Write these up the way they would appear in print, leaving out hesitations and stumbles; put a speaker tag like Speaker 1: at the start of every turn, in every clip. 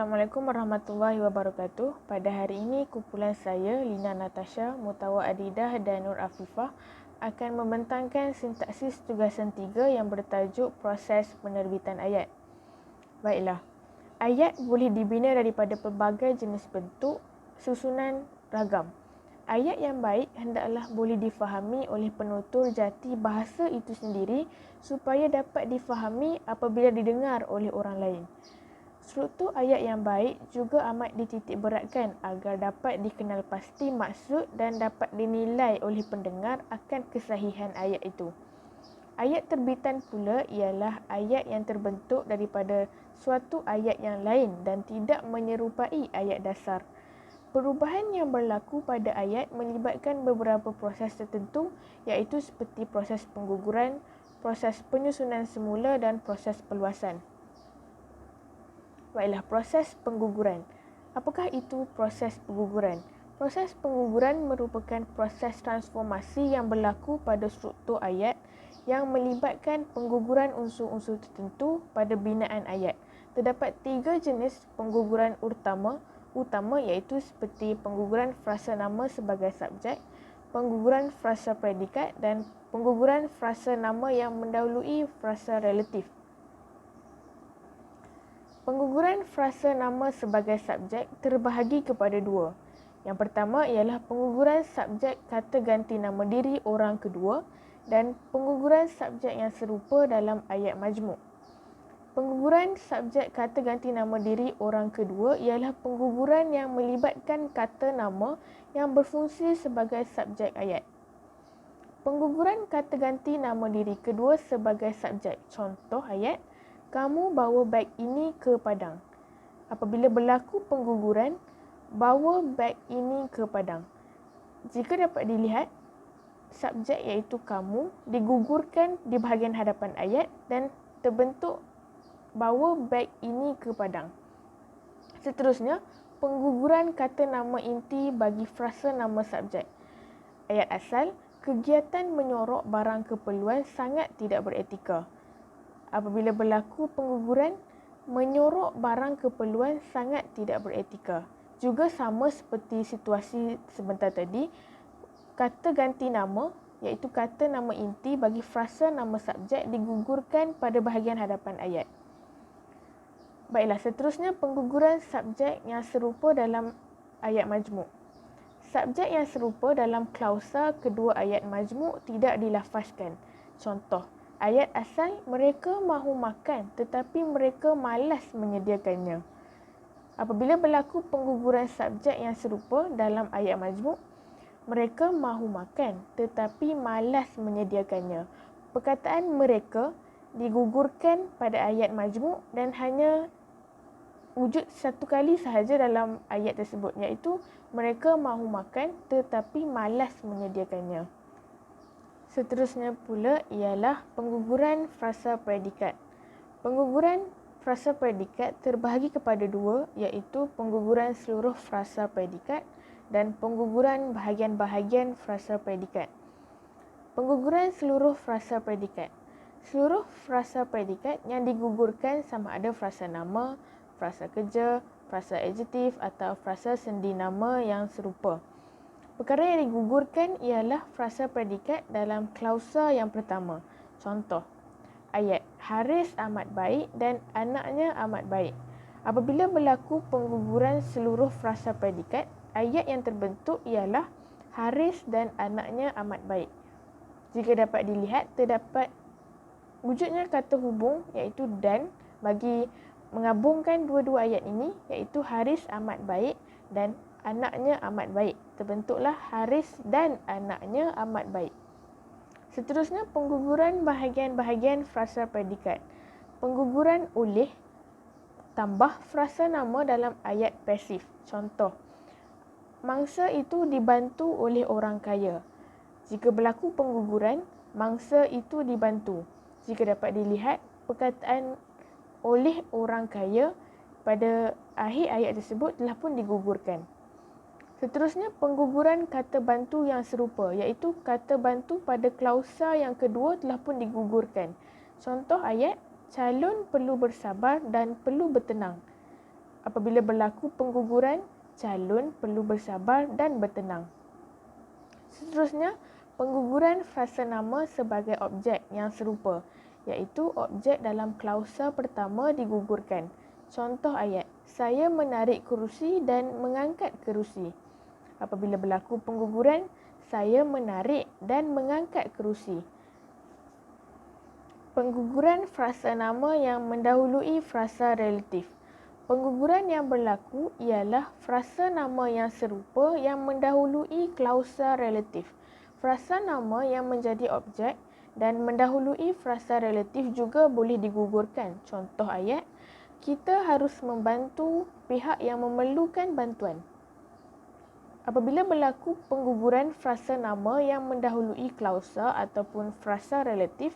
Speaker 1: Assalamualaikum warahmatullahi wabarakatuh. Pada hari ini, kumpulan saya, Lina Natasha, Mutawa Adidah dan Nur Afifah akan membentangkan sintaksis tugasan 3 yang bertajuk proses penerbitan ayat. Baiklah, ayat boleh dibina daripada pelbagai jenis bentuk, susunan ragam. Ayat yang baik hendaklah boleh difahami oleh penutur jati bahasa itu sendiri supaya dapat difahami apabila didengar oleh orang lain. Struktur ayat yang baik juga amat dititikberatkan agar dapat dikenal pasti maksud dan dapat dinilai oleh pendengar akan kesahihan ayat itu. Ayat terbitan pula ialah ayat yang terbentuk daripada suatu ayat yang lain dan tidak menyerupai ayat dasar. Perubahan yang berlaku pada ayat melibatkan beberapa proses tertentu iaitu seperti proses pengguguran, proses penyusunan semula dan proses perluasan. Baiklah, proses pengguguran. Apakah itu proses pengguguran? Proses pengguguran merupakan proses transformasi yang berlaku pada struktur ayat yang melibatkan pengguguran unsur-unsur tertentu pada binaan ayat. Terdapat 3 jenis pengguguran utama iaitu seperti pengguguran frasa nama sebagai subjek, pengguguran frasa predikat dan pengguguran frasa nama yang mendahului frasa relatif. Pengguguran frasa nama sebagai subjek terbahagi kepada 2. Yang pertama ialah pengguguran subjek kata ganti nama diri orang kedua dan pengguguran subjek yang serupa dalam ayat majmuk. Pengguguran subjek kata ganti nama diri orang kedua ialah pengguguran yang melibatkan kata nama yang berfungsi sebagai subjek ayat. Pengguguran kata ganti nama diri kedua sebagai subjek. Contoh ayat, kamu bawa beg ini ke Padang. Apabila berlaku pengguguran, bawa beg ini ke Padang. Jika dapat dilihat, subjek iaitu kamu digugurkan di bahagian hadapan ayat dan terbentuk bawa beg ini ke Padang. Seterusnya, pengguguran kata nama inti bagi frasa nama subjek. Ayat asal, kegiatan menyorok barang keperluan sangat tidak beretika. Apabila berlaku pengguguran, menyorok barang keperluan sangat tidak beretika. Juga sama seperti situasi sebentar tadi, kata ganti nama iaitu kata nama inti bagi frasa nama subjek digugurkan pada bahagian hadapan ayat. Baiklah, seterusnya pengguguran subjek yang serupa dalam ayat majmuk. Subjek yang serupa dalam klausa kedua ayat majmuk tidak dilafazkan. Contoh, ayat asal, mereka mahu makan tetapi mereka malas menyediakannya. Apabila berlaku pengguguran subjek yang serupa dalam ayat majmuk, mereka mahu makan tetapi malas menyediakannya. Perkataan mereka digugurkan pada ayat majmuk dan hanya wujud satu kali sahaja dalam ayat tersebut iaitu mereka mahu makan tetapi malas menyediakannya. Seterusnya pula ialah pengguguran frasa predikat. Pengguguran frasa predikat terbahagi kepada 2 iaitu pengguguran seluruh frasa predikat dan pengguguran bahagian-bahagian frasa predikat. Pengguguran seluruh frasa predikat. Seluruh frasa predikat yang digugurkan sama ada frasa nama, frasa kerja, frasa adjektif atau frasa sendi nama yang serupa. Perkara yang digugurkan ialah frasa predikat dalam klausa yang pertama. Contoh, ayat Haris amat baik dan anaknya amat baik. Apabila berlaku pengguguran seluruh frasa predikat, ayat yang terbentuk ialah Haris dan anaknya amat baik. Jika dapat dilihat, terdapat wujudnya kata hubung iaitu dan bagi menggabungkan dua-dua ayat ini iaitu Haris amat baik dan anaknya amat baik. Terbentuklah Haris dan anaknya amat baik. Seterusnya pengguguran bahagian-bahagian frasa predikat. Pengguguran oleh tambah frasa nama dalam ayat pasif. Contoh, mangsa itu dibantu oleh orang kaya. Jika berlaku pengguguran, mangsa itu dibantu. Jika dapat dilihat, perkataan oleh orang kaya pada akhir ayat tersebut telah pun digugurkan. Seterusnya pengguguran kata bantu yang serupa iaitu kata bantu pada klausa yang kedua telah pun digugurkan. Contoh ayat, calon perlu bersabar dan perlu bertenang. Apabila berlaku pengguguran, calon perlu bersabar dan bertenang. Seterusnya, pengguguran frasa nama sebagai objek yang serupa, iaitu objek dalam klausa pertama digugurkan. Contoh ayat, saya menarik kerusi dan mengangkat kerusi. Apabila berlaku pengguguran, saya menarik dan mengangkat kerusi. Pengguguran frasa nama yang mendahului frasa relatif. Pengguguran yang berlaku ialah frasa nama yang serupa yang mendahului klausa relatif. Frasa nama yang menjadi objek dan mendahului frasa relatif juga boleh digugurkan. Contoh ayat, kita harus membantu pihak yang memerlukan bantuan. Apabila berlaku pengguguran frasa nama yang mendahului klausa ataupun frasa relatif,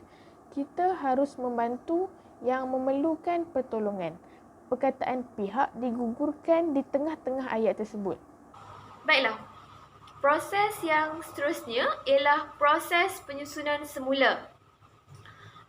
Speaker 1: kita harus membantu yang memerlukan pertolongan. Perkataan pihak digugurkan di tengah-tengah ayat tersebut.
Speaker 2: Baiklah, proses yang seterusnya ialah proses penyusunan semula.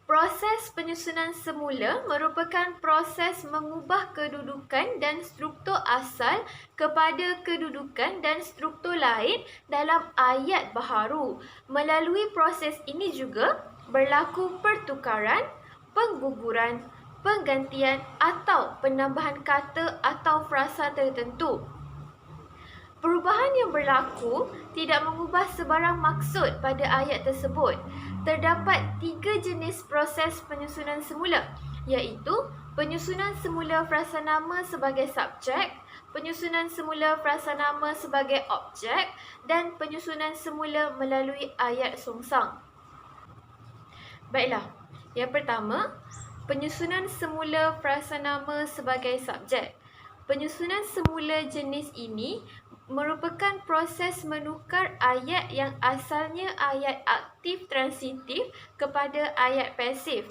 Speaker 2: Proses penyusunan semula merupakan proses mengubah kedudukan dan struktur asal kepada kedudukan dan struktur lain dalam ayat baharu. Melalui proses ini juga berlaku pertukaran, pengguguran, penggantian atau penambahan kata atau frasa tertentu. Perubahan yang berlaku tidak mengubah sebarang maksud pada ayat tersebut. Terdapat 3 jenis proses penyusunan semula, iaitu penyusunan semula frasa nama sebagai subjek, penyusunan semula frasa nama sebagai objek dan penyusunan semula melalui ayat songsang. Baiklah, yang pertama, penyusunan semula frasa nama sebagai subjek. Penyusunan semula jenis ini merupakan proses menukar ayat yang asalnya ayat aktif transitif kepada ayat pasif.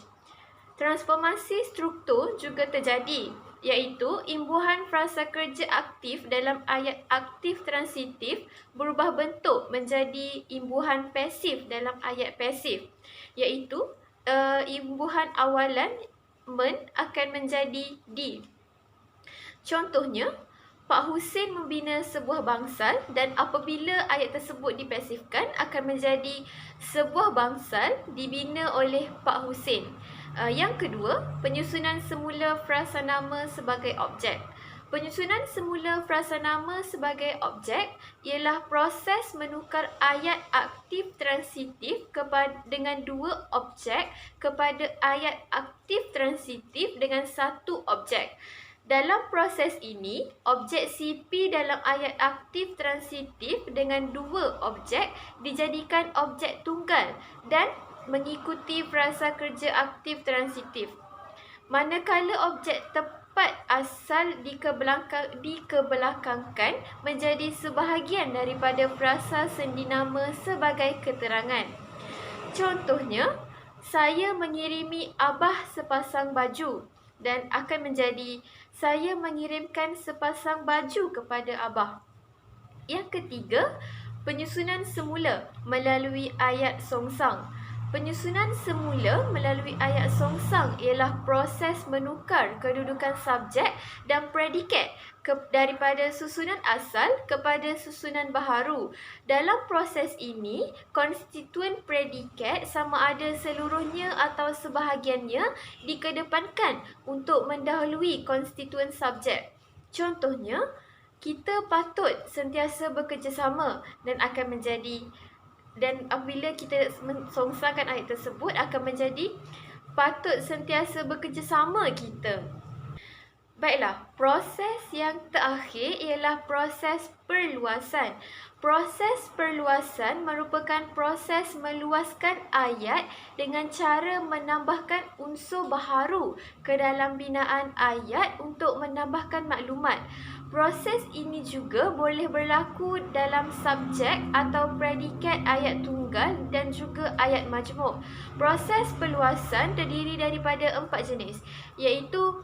Speaker 2: Transformasi struktur juga terjadi, iaitu imbuhan frasa kerja aktif dalam ayat aktif transitif berubah bentuk menjadi imbuhan pasif dalam ayat pasif, iaitu imbuhan awalan men akan menjadi di. Contohnya, Pak Husin membina sebuah bangsal dan apabila ayat tersebut dipasifkan akan menjadi sebuah bangsal dibina oleh Pak Husin. Yang kedua, penyusunan semula frasa nama sebagai objek. Penyusunan semula frasa nama sebagai objek ialah proses menukar ayat aktif transitif dengan 2 objek kepada ayat aktif transitif dengan 1 objek. Dalam proses ini, objek CP dalam ayat aktif transitif dengan 2 objek dijadikan objek tunggal dan mengikuti frasa kerja aktif transitif. Manakala objek tepat asal dikebelakangkan menjadi sebahagian daripada frasa sendi nama sebagai keterangan. Contohnya, saya mengirimi Abah sepasang baju dan akan menjadi saya mengirimkan sepasang baju kepada Abah. Yang ketiga, penyusunan semula melalui ayat songsang. Penyusunan semula melalui ayat songsang ialah proses menukar kedudukan subjek dan predikat daripada susunan asal kepada susunan baharu. Dalam proses ini, konstituen predikat sama ada seluruhnya atau sebahagiannya dikedepankan untuk mendahului konstituen subjek. Contohnya, kita patut sentiasa bekerjasama dan apabila kita mensongsangkan ayat tersebut akan menjadi patut sentiasa bekerjasama kita. Baiklah, proses yang terakhir ialah proses perluasan. Proses perluasan merupakan proses meluaskan ayat dengan cara menambahkan unsur baharu ke dalam binaan ayat untuk menambahkan maklumat. Proses ini juga boleh berlaku dalam subjek atau predikat ayat tunggal dan juga ayat majmuk. Proses perluasan terdiri daripada 4 jenis, iaitu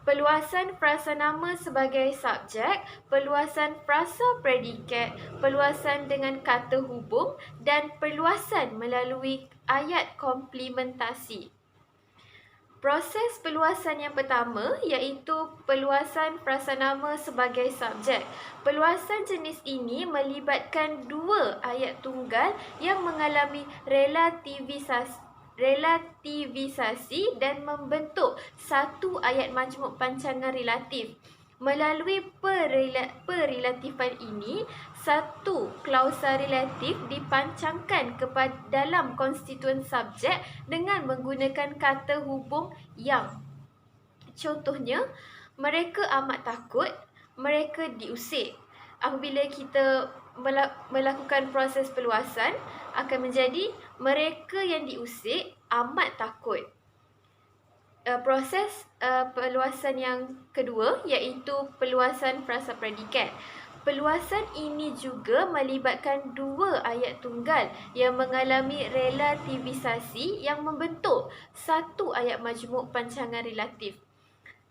Speaker 2: perluasan frasa nama sebagai subjek, perluasan frasa predikat, perluasan dengan kata hubung dan perluasan melalui ayat komplementasi. Proses peluasan yang pertama iaitu peluasan prasanama sebagai subjek. Peluasan jenis ini melibatkan dua ayat tunggal yang mengalami relativisasi dan membentuk satu ayat majmuk pancangan relatif. Melalui perrelatifan ini, satu klausa relatif dipancangkan dalam konstituen subjek dengan menggunakan kata hubung yang. Contohnya, mereka amat takut, mereka diusik. Apabila kita melakukan proses peluasan, akan menjadi mereka yang diusik amat takut. Proses peluasan yang kedua iaitu peluasan frasa predikat. Peluasan ini juga melibatkan dua ayat tunggal yang mengalami relativisasi yang membentuk satu ayat majmuk pancangan relatif.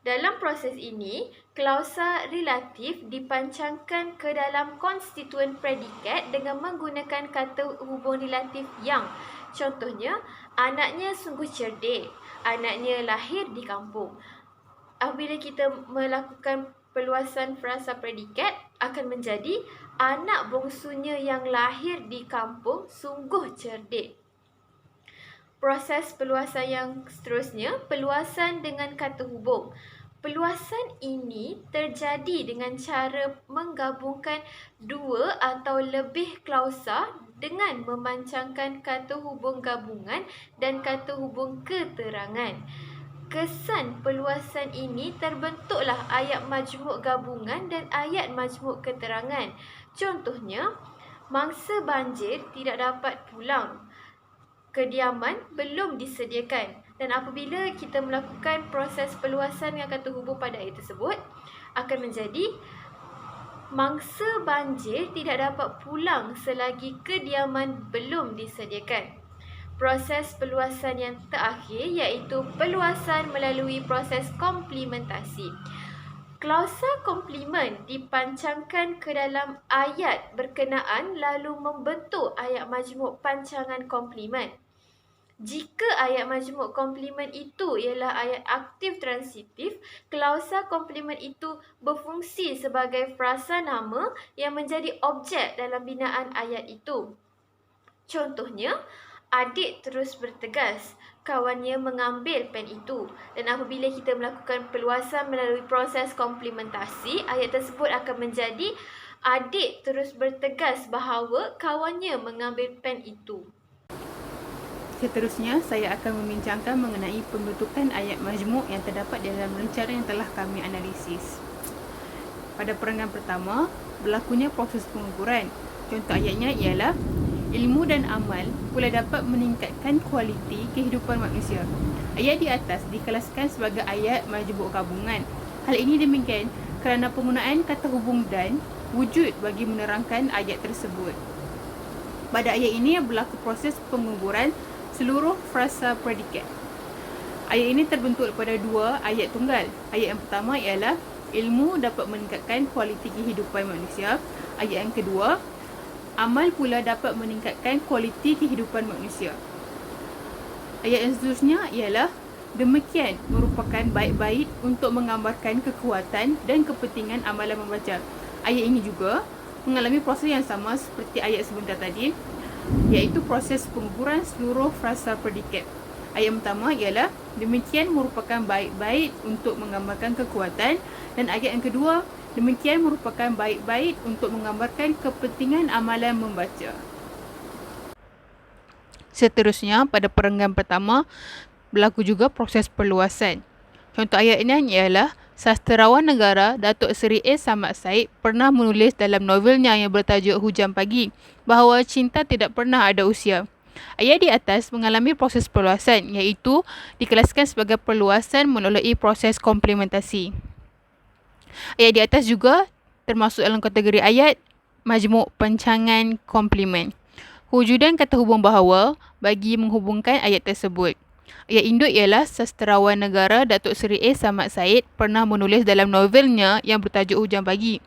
Speaker 2: Dalam proses ini, klausa relatif dipancangkan ke dalam konstituen predikat dengan menggunakan kata hubung relatif yang. Contohnya, anaknya sungguh cerdik, anaknya lahir di kampung. Apabila kita melakukan peluasan frasa predikat, akan menjadi anak bongsunya yang lahir di kampung sungguh cerdik. Proses peluasan yang seterusnya, peluasan dengan kata hubung. Peluasan ini terjadi dengan cara menggabungkan dua atau lebih klausa dengan memancangkan kata hubung gabungan dan kata hubung keterangan. Kesan peluasan ini terbentuklah ayat majmuk gabungan dan ayat majmuk keterangan. Contohnya, mangsa banjir tidak dapat pulang. Kediaman belum disediakan. Dan apabila kita melakukan proses peluasan yang kata hubung pada ayat tersebut, akan menjadi mangsa banjir tidak dapat pulang selagi kediaman belum disediakan. Proses peluasan yang terakhir iaitu peluasan melalui proses komplementasi. Klausa komplement dipancangkan ke dalam ayat berkenaan lalu membentuk ayat majmuk pancangan komplement. Jika ayat majmuk komplement itu ialah ayat aktif transitif, klausa komplement itu berfungsi sebagai frasa nama yang menjadi objek dalam binaan ayat itu. Contohnya, adik terus bertegas, kawannya mengambil pen itu. Dan apabila kita melakukan peluasan melalui proses komplementasi, ayat tersebut akan menjadi adik terus bertegas bahawa kawannya mengambil pen itu.
Speaker 3: Seterusnya, saya akan membincangkan mengenai pembentukan ayat majmuk yang terdapat dalam rencana yang telah kami analisis. Pada perenggan pertama, berlakunya proses pengukuran. Contoh ayatnya ialah, ilmu dan amal pula dapat meningkatkan kualiti kehidupan manusia. Ayat di atas dikelaskan sebagai ayat majmuk gabungan. Hal ini demikian kerana penggunaan kata hubung dan wujud bagi menerangkan ayat tersebut. Pada ayat ini berlaku proses pengukuran seluruh frasa predikat. Ayat ini terbentuk daripada dua ayat tunggal. Ayat yang pertama ialah ilmu dapat meningkatkan kualiti kehidupan manusia. Ayat yang kedua, amal pula dapat meningkatkan kualiti kehidupan manusia. Ayat yang seterusnya ialah demikian merupakan baik-baik untuk menggambarkan kekuatan dan kepentingan amalan membaca. Ayat ini juga mengalami proses yang sama seperti ayat sebentar tadi, iaitu proses pengukuran seluruh frasa predikat. Ayat pertama ialah demikian merupakan baik-baik untuk menggambarkan kekuatan, dan ayat yang kedua, demikian merupakan baik-baik untuk menggambarkan kepentingan amalan membaca. Seterusnya, pada perenggan pertama berlaku juga proses perluasan. Contoh ayat ini ialah sastrawan negara Datuk Seri A. Samad Said pernah menulis dalam novelnya yang bertajuk Hujan Pagi bahawa cinta tidak pernah ada usia. Ayat di atas mengalami proses perluasan, iaitu dikelaskan sebagai perluasan melalui proses komplementasi. Ayat di atas juga termasuk dalam kategori ayat majmuk pancangan komplement. Kewujudan kata hubung bahawa bagi menghubungkan ayat tersebut. Ayat induk ialah sastrawan negara Datuk Seri A. Samad Said pernah menulis dalam novelnya yang bertajuk Hujan Pagi.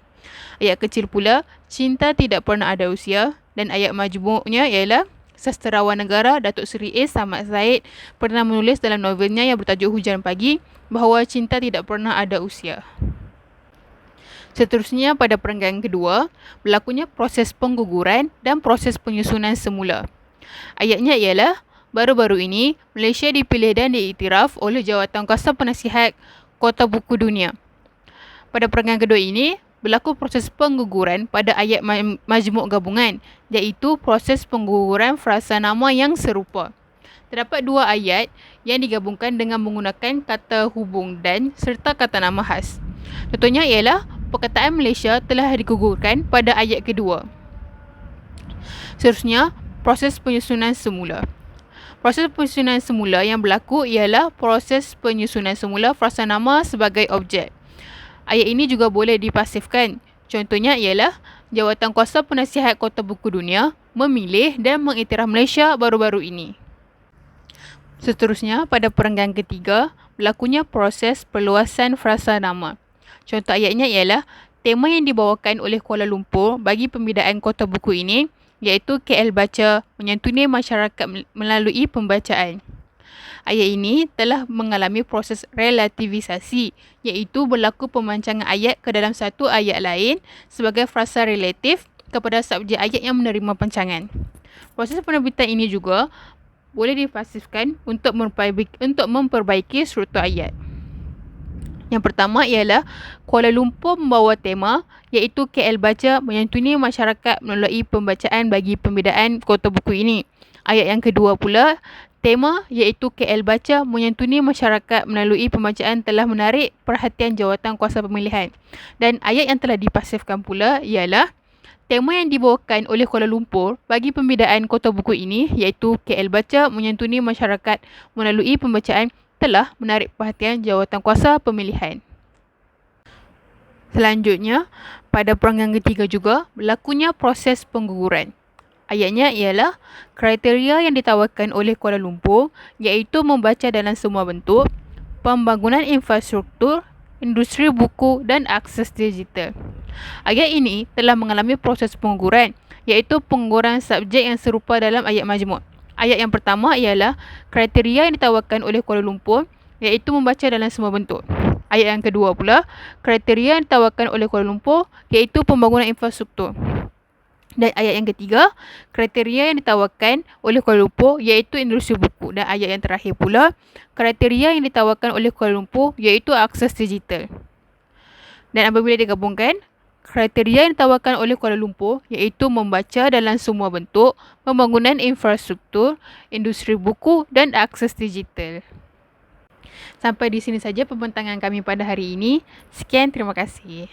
Speaker 3: Ayat kecil pula, cinta tidak pernah ada usia, dan ayat majmuknya ialah sastrawan negara Datuk Seri A. Samad Zaid pernah menulis dalam novelnya yang bertajuk Hujan Pagi bahawa cinta tidak pernah ada usia. Seterusnya, pada perenggan kedua, berlakunya proses pengguguran dan proses penyusunan semula. Ayatnya ialah, baru-baru ini, Malaysia dipilih dan diiktiraf oleh Jawatankuasa Penasihat Kota Buku Dunia. Pada perenggan kedua ini, berlaku proses pengguguran pada ayat majmuk gabungan, iaitu proses pengguguran frasa nama yang serupa. Terdapat dua ayat yang digabungkan dengan menggunakan kata hubung dan serta kata nama khas. Contohnya ialah, perkataan Malaysia telah digugurkan pada ayat kedua. Seterusnya, proses penyusunan semula. Proses penyusunan semula yang berlaku ialah proses penyusunan semula frasa nama sebagai objek. Ayat ini juga boleh dipasifkan. Contohnya ialah Jawatankuasa Penasihat Kota Buku Dunia memilih dan mengiktiraf Malaysia baru-baru ini. Seterusnya, pada perenggan ketiga, berlakunya proses perluasan frasa nama. Contoh ayatnya ialah tema yang dibawakan oleh Kuala Lumpur bagi pembinaan Kota Buku ini iaitu KL Baca menyantuni masyarakat melalui pembacaan. Ayat ini telah mengalami proses relativisasi, iaitu berlaku pemancangan ayat ke dalam satu ayat lain sebagai frasa relatif kepada subjek ayat yang menerima pancangan. Proses penerbitan ini juga boleh dipasifkan untuk memperbaiki struktur ayat. Yang pertama ialah Kuala Lumpur membawa tema iaitu KL Baca menyantuni masyarakat melalui pembacaan bagi pembinaan Kota Buku ini. Ayat yang kedua pula, tema iaitu KL Baca menyantuni masyarakat melalui pembacaan telah menarik perhatian Jawatankuasa Pemilihan. Dan ayat yang telah dipasifkan pula ialah tema yang dibawakan oleh Kuala Lumpur bagi pembinaan Kota Buku ini iaitu KL Baca menyantuni masyarakat melalui pembacaan telah menarik perhatian Jawatankuasa Pemilihan. Selanjutnya, pada perenggan ketiga juga berlakunya proses pengguguran. Ayatnya ialah kriteria yang ditawarkan oleh Kuala Lumpur iaitu membaca dalam semua bentuk, pembangunan infrastruktur, industri buku dan akses digital. Ayat ini telah mengalami proses pengguguran iaitu pengguguran subjek yang serupa dalam ayat majmuk. Ayat yang pertama ialah kriteria yang ditawarkan oleh Kuala Lumpur iaitu membaca dalam semua bentuk. Ayat yang kedua pula, kriteria yang ditawarkan oleh Kuala Lumpur iaitu pembangunan infrastruktur. Dan ayat yang ketiga, kriteria yang ditawarkan oleh Kuala Lumpur iaitu industri buku. Dan ayat yang terakhir pula, kriteria yang ditawarkan oleh Kuala Lumpur iaitu akses digital. Dan apabila digabungkan, kriteria yang ditawarkan oleh Kuala Lumpur iaitu membaca dalam semua bentuk, pembangunan infrastruktur, industri buku dan akses digital. Sampai di sini saja pembentangan kami pada hari ini. Sekian, terima kasih.